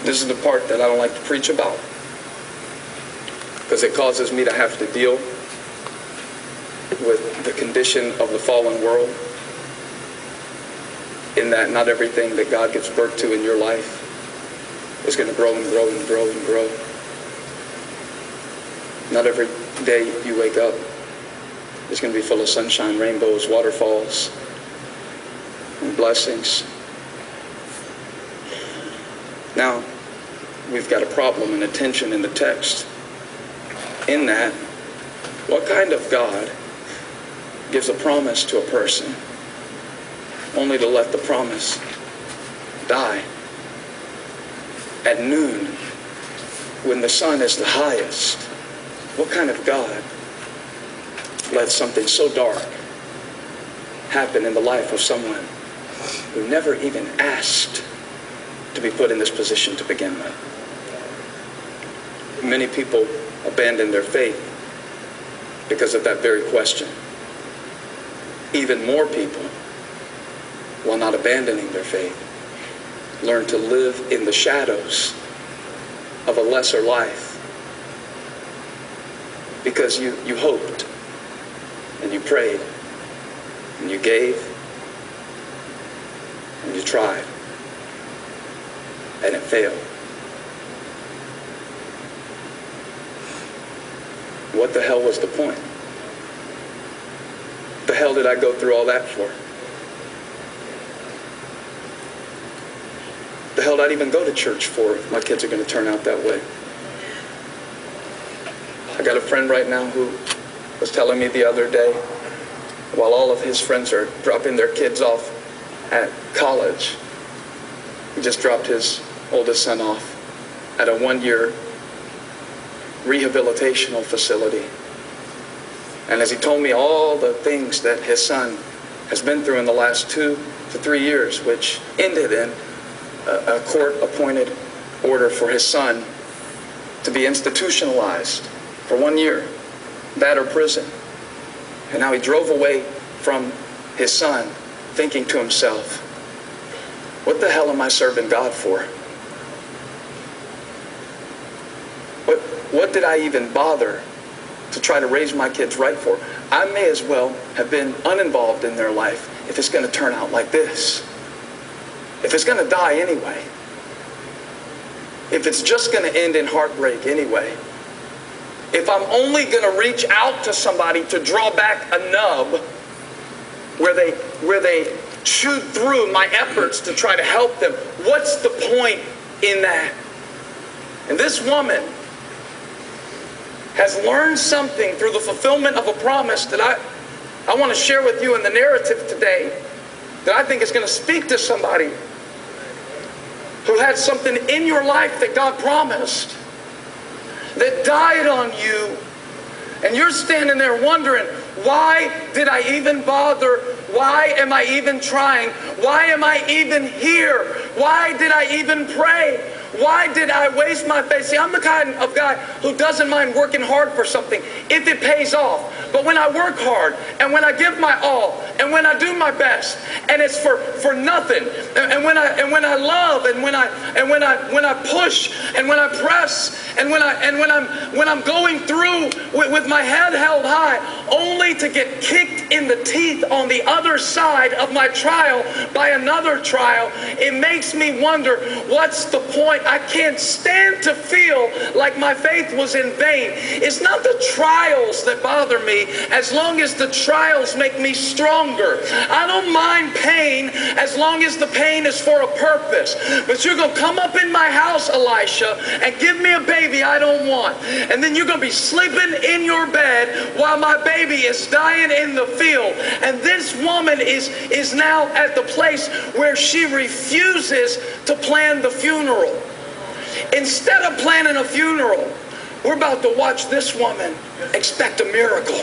This is the part that I don't like to preach about, because it causes me to have to deal with the condition of the fallen world, in that not everything that God gives birth to in your life is going to grow and grow and grow and grow. Not every day you wake up is going to be full of sunshine, rainbows, waterfalls, and blessings. Now, we've got a problem and a tension in the text, in that, what kind of God gives a promise to a person only to let the promise die? At noon, when the sun is the highest, what kind of God lets something so dark happen in the life of someone who never even asked to be put in this position to begin with? Many people abandon their faith because of that very question. Even more people, while not abandoning their faith, learn to live in the shadows of a lesser life, because you hoped and you prayed and you gave and you tried and it failed. What the hell was the point? The hell did I go through all that for? The hell did I even go to church for if my kids are going to turn out that way? I got a friend right now who was telling me the other day, while all of his friends are dropping their kids off at college, he just dropped his oldest son off at a one-year rehabilitational facility. And as he told me all the things that his son has been through in the last 2 to 3 years, which ended in a court-appointed order for his son to be institutionalized for 1 year, that or prison. And now he drove away from his son thinking to himself, what the hell am I serving God for? What did I even bother to try to raise my kids right for? I may as well have been uninvolved in their life if it's going to turn out like this. If it's going to die anyway. If it's just going to end in heartbreak anyway. If I'm only going to reach out to somebody to draw back a nub where they chewed through my efforts to try to help them, what's the point in that? And this woman has learned something through the fulfillment of a promise that I want to share with you in the narrative today, that I think is going to speak to somebody who had something in your life that God promised, that died on you, and you're standing there wondering, why did I even bother? Why am I even trying? Why am I even here? Why did I even pray? Why did I waste my faith? See, I'm the kind of guy who doesn't mind working hard for something if it pays off. But when I work hard and when I give my all and when I do my best and it's for nothing, and when I love and when I push and when I press and when I'm going through with my head held high, only to get kicked in the teeth on the other side of my trial by another trial, it makes me wonder, what's the point? I can't stand to feel like my faith was in vain. It's not the trials that bother me, as long as the trials make me stronger. I don't mind pain as long as the pain is for a purpose. But you're going to come up in my house, Elisha, and give me a baby I don't want. And then you're going to be sleeping in your bed while my baby is dying in the field. And this woman is now at the place where she refuses to plan the funeral. Instead of planning a funeral, we're about to watch this woman expect a miracle.